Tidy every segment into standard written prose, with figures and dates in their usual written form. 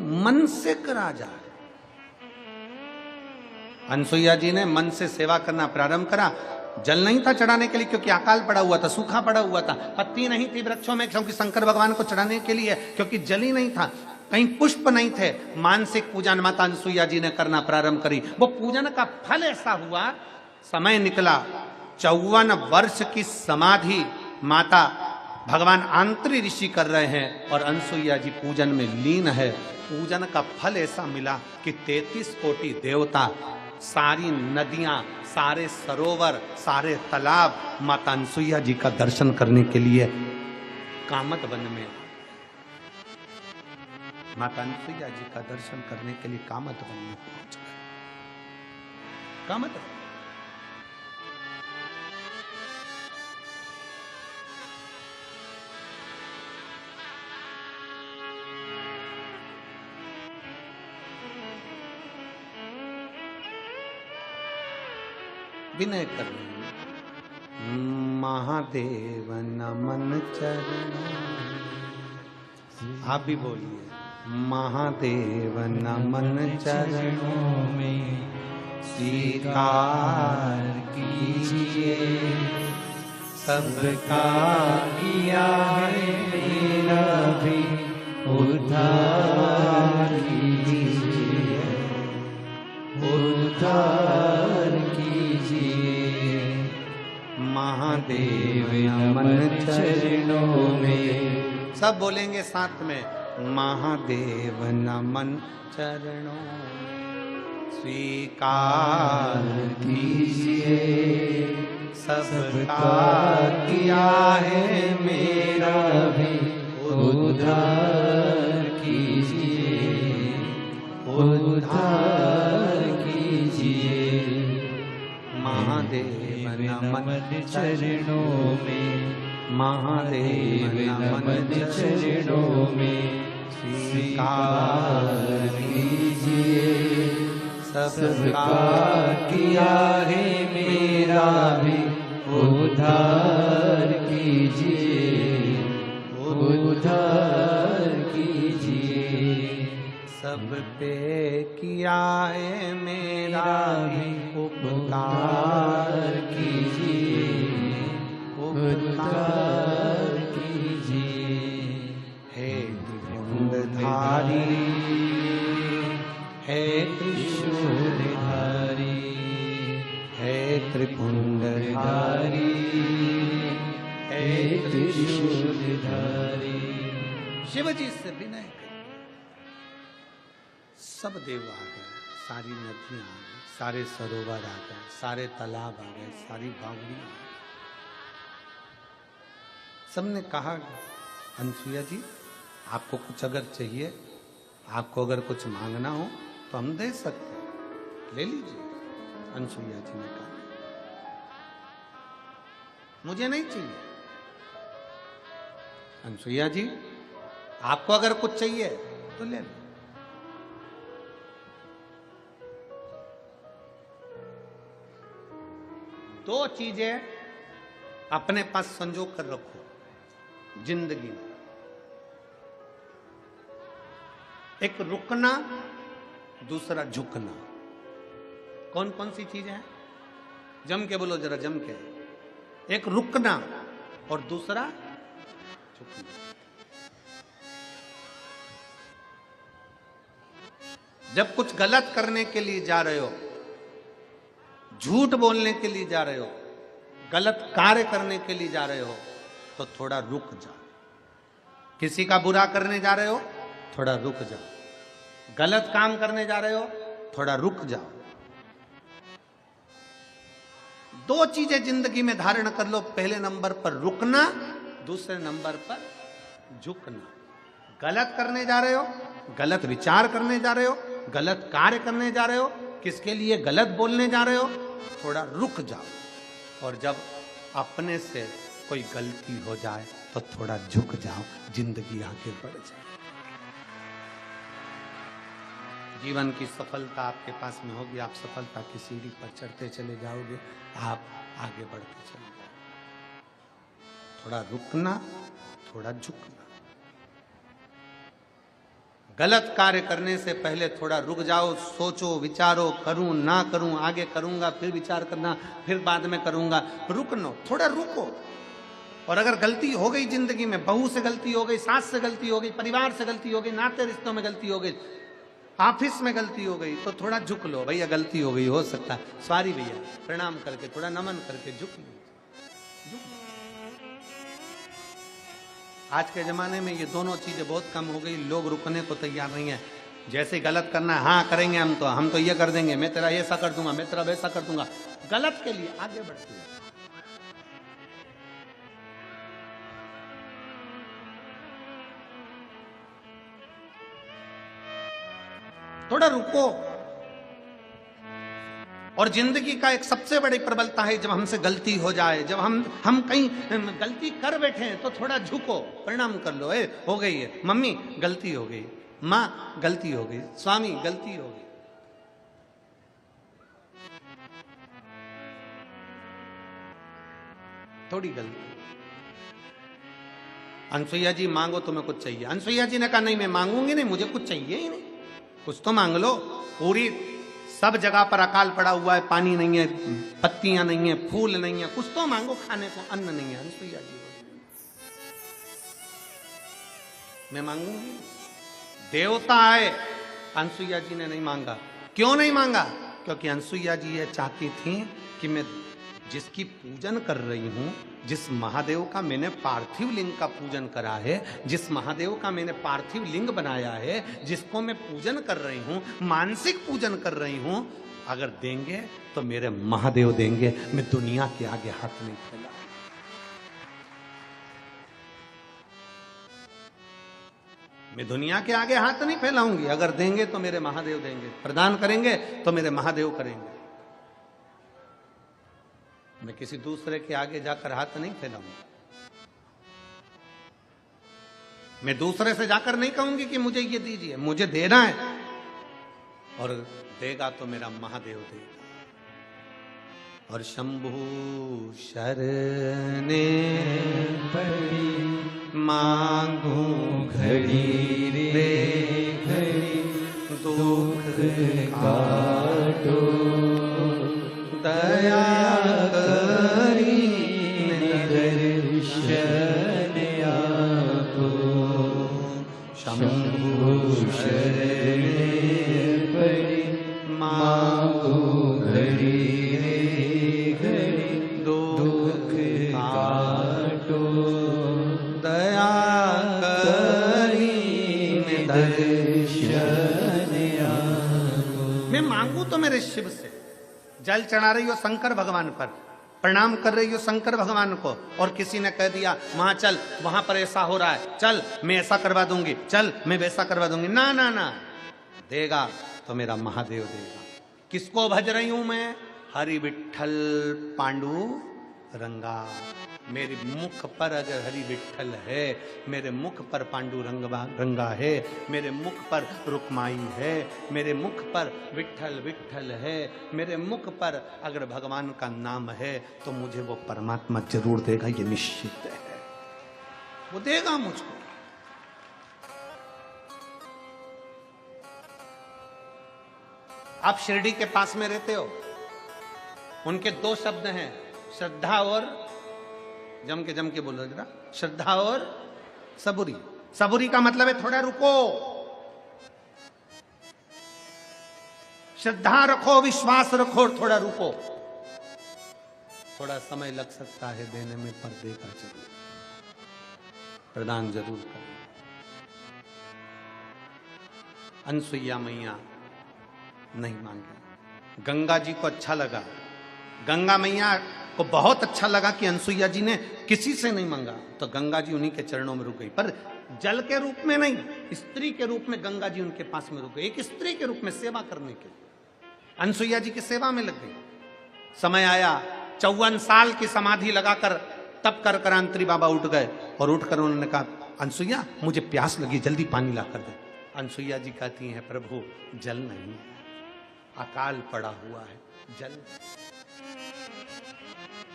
मन से करा जाए। अनसुईया जी ने मन से सेवा करना प्रारंभ करा। जल नहीं था चढ़ाने के लिए क्योंकि अकाल पड़ा हुआ था, सूखा पड़ा हुआ था। पत्ती नहीं थी वृक्षों में क्योंकि शंकर भगवान को चढ़ाने के लिए, क्योंकि जल ही नहीं था। कहीं पुष्प नहीं थे। मानसिक पूजन माता अनसुईया जी ने करना प्रारंभ करी। वो पूजन का फल ऐसा हुआ, समय निकला 54 वर्ष की समाधि माता भगवान आंतरी ऋषि कर रहे हैं और अनसुईया जी पूजन में लीन है। पूजन का फल ऐसा मिला कि 33 कोटि देवता, सारी नदियां, सारे सरोवर, सारे तालाब माता अनसुईया जी का दर्शन करने के लिए कामत वन में, माता अनसुईया जी का दर्शन करने के लिए कामत वन में पहुंच गए। कामत वन विनय कर रहे हैं। महादेव नमन चरणों, आप भी बोलिए। महादेव नमन चरणों में स्वीकार कीजिए, सबका किया है मेरा भी उद्धार कीजिए, उद्धार महादेव नमन चरणों में। सब बोलेंगे साथ में। महादेव नमन चरणों में स्वीकार कीजिए, सबका किया है मेरा भी उद्धार कीजिए, उद्धार कीजिए। महादेव नमन चरणों में, महादेव नमन चरणों में स्वीकार कीजिए, सबका किया है मेरा भी उद्धार कीजिए, उद्धार कीजिए। सब पे किया है मेरा भी उपकार कीजिए, उपकार कीजिए। हे त्रिपुंडधारी, हे त्रिशूलधारी, हे त्रिपुंडधारी, हे त्रिशूलधारी। शिव जी से विनय कर। सब देव आ गए, सारी नदियां आ गई, सारे सरोवर आ गए, सारे तालाब आ गए, सारी बावड़ी आ गई। सबने कहा अनसुईया जी आपको कुछ अगर चाहिए, आपको अगर कुछ मांगना हो तो हम दे सकते हैं, ले लीजिए। अनसुईया जी ने कहा मुझे नहीं चाहिए। अनसुईया जी आपको अगर कुछ चाहिए तो ले लो। दो चीजें अपने पास संजो कर रखो जिंदगी में। एक रुकना, दूसरा झुकना। कौन कौन सी चीजें हैं? जम के बोलो जरा, जम के। एक रुकना और दूसरा झुकना। जब कुछ गलत करने के लिए जा रहे हो, झूठ बोलने के लिए जा रहे हो, गलत कार्य करने के लिए जा रहे हो, तो थोड़ा रुक जाओ। किसी का बुरा करने जा रहे हो, थोड़ा रुक जाओ। गलत काम करने जा रहे हो, थोड़ा रुक जाओ। दो चीजें जिंदगी में धारण कर लो। पहले नंबर पर रुकना, दूसरे नंबर पर झुकना। गलत करने जा रहे हो, गलत विचार करने जा रहे हो, गलत कार्य करने जा रहे हो, किसके लिए गलत बोलने जा रहे हो, थोड़ा रुक जाओ। और जब अपने से कोई गलती हो जाए तो थोड़ा झुक जाओ, जिंदगी आगे बढ़ जाए। जीवन की सफलता आपके पास में होगी, आप सफलता की सीढ़ी पर चढ़ते चले जाओगे, आप आगे बढ़ते चले जाओगे। थोड़ा रुकना, थोड़ा झुकना। गलत कार्य करने से पहले थोड़ा रुक जाओ, सोचो, विचारो, करूं ना करूं, आगे करूंगा फिर विचार करना, फिर बाद में करूंगा। रुकनो, थोड़ा रुको। और अगर गलती हो गई जिंदगी में, बहू से गलती हो गई, सास से गलती हो गई, परिवार से गलती हो गई, नाते रिश्तों में गलती हो गई, ऑफिस में गलती हो गई, तो थोड़ा झुक लो, भैया गलती हो गई, हो सकता है, सॉरी भैया, प्रणाम करके थोड़ा नमन करके झुक लो। आज के जमाने में ये दोनों चीजें बहुत कम हो गई, लोग रुकने को तैयार नहीं है। जैसे गलत करना है, हाँ करेंगे हम तो ये कर देंगे, मैं तेरा ऐसा कर दूंगा, मैं तेरा वैसा कर दूंगा, गलत के लिए आगे बढ़ते हैं। थोड़ा रुको। और जिंदगी का एक सबसे बड़ी प्रबलता है, जब हमसे गलती हो जाए, जब हम कहीं गलती कर बैठे हैं तो थोड़ा झुको, प्रणाम कर लो, हो गई है, मम्मी गलती हो गई, माँ गलती हो गई, स्वामी गलती हो गई। थोड़ी गलती। अनसुईया जी मांगो तुम्हें कुछ चाहिए। अनसुईया जी ने कहा नहीं मैं मांगूंगी नहीं, मुझे कुछ चाहिए ही नहीं, कुछ तो मांग लो। पूरी सब जगह पर अकाल पड़ा हुआ है, पानी नहीं है, पत्तियां नहीं है, फूल नहीं है, कुछ तो मांगो खाने को, अन्न नहीं है। अनसुईया जी मैं मांगूंगी। देवता आए, अनसुईया जी ने नहीं मांगा। क्यों नहीं मांगा? क्योंकि अनसुईया जी ये चाहती थी कि मैं जिसकी पूजन कर रही हूं, जिस महादेव का मैंने पार्थिव लिंग का पूजन करा है, जिस महादेव का मैंने पार्थिव लिंग बनाया है, जिसको मैं पूजन कर रही हूं, मानसिक पूजन कर रही हूं, अगर देंगे तो मेरे महादेव देंगे, मैं दुनिया के आगे हाथ नहीं फैला। मैं दुनिया के आगे हाथ नहीं फैलाऊंगी। अगर देंगे तो मेरे महादेव देंगे, प्रदान करेंगे तो मेरे महादेव करेंगे। मैं किसी दूसरे के आगे जाकर हाथ नहीं फैलाऊंगा। मैं दूसरे से जाकर नहीं कहूंगी कि मुझे ये दीजिए, मुझे देना है, और देगा तो मेरा महादेव देगा। और शंभु शरणे पड़ी मांगू घड़ी रे घड़ी, दुख काटो दया करी दर्शन आपो। शंभु शरणे पड़ी मांगो घड़ी रे घड़ी, दुख काटो दया करी दर्शन आपो। मैं मांगू तो मेरे शिव से। जल चढ़ा रही हो शंकर भगवान पर, प्रणाम कर रही हो शंकर भगवान को, और किसी ने कह दिया वहां चल, वहां पर ऐसा हो रहा है, चल मैं ऐसा करवा दूंगी, चल मैं वैसा करवा दूंगी, ना ना ना, देगा तो मेरा महादेव देगा। किसको भज रही हूं मैं? हरि विठ्ठल पांडु रंगा। मेरे मुख पर अगर हरि विठ्ठल है, मेरे मुख पर पांडु रंगा है, मेरे मुख पर रुक्माई है, मेरे मुख पर विठ्ठल विठ्ठल है, मेरे मुख पर अगर भगवान का नाम है, तो मुझे वो परमात्मा जरूर देगा, ये निश्चित है। वो देगा मुझको। आप शिरडी के पास में रहते हो, उनके दो शब्द हैं, श्रद्धा और जम के बोलो जरा, श्रद्धा और सबूरी। सबूरी का मतलब है थोड़ा रुको, श्रद्धा रखो, विश्वास रखो, और थोड़ा रुको। थोड़ा समय लग सकता है देने में, पर देगा जरूर, प्रदान जरूर करें। अनसुईया मैया नहीं मांगे। गंगा जी को अच्छा लगा, गंगा मैया को बहुत अच्छा लगा कि अनसुईया जी ने किसी से नहीं मांगा, तो गंगा जी उन्हीं के चरणों में रुक गई। पर जल के रूप में नहीं, स्त्री के रूप में गंगा जी उनके पास में रुक गई, एक स्त्री के रूप में सेवा करने के लिए अनसुईया जी की सेवा में लग गई। समय आया, 54 साल की समाधि लगाकर तप कर अंतरी बाबा उठ गए, और उठकर उन्होंने कहा अनसुईया मुझे प्यास लगी, जल्दी पानी ला कर दे। अनसुईया जी कहती हैं प्रभु जल नहीं, अकाल पड़ा हुआ है,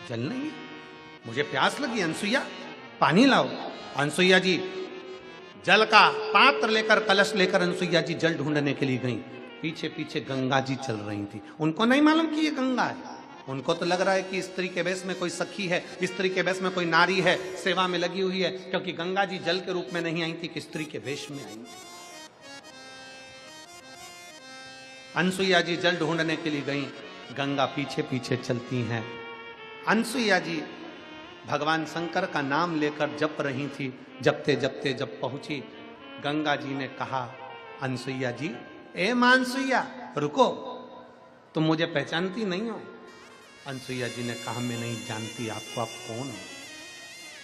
जल नहीं, मुझे प्यास लगी, अनसुईया पानी लाओ। अनसुईया जी जल का पात्र लेकर, कलश लेकर अनसुईया जी जल ढूंढने के लिए गई। पीछे पीछे गंगा जी चल रही थी। उनको नहीं मालूम कि ये गंगा है। उनको तो लग रहा है कि स्त्री के वेश में कोई सखी है, स्त्री के वेश में कोई नारी है, सेवा में लगी हुई है, क्योंकि गंगा जी जल के रूप में नहीं आई थी कि स्त्री के वेश में आई थी। अनसुईया जी जल ढूंढने के लिए गई, गंगा पीछे पीछे चलती हैं। अनसुईया जी भगवान शंकर का नाम लेकर जप रही थी। जपते जपते जब पहुंची, गंगा जी ने कहा, अनसुईया जी, ए मानसुईया, रुको, तुम मुझे पहचानती नहीं हो? अनसुईया जी ने कहा, मैं नहीं जानती आपको, आप कौन हो?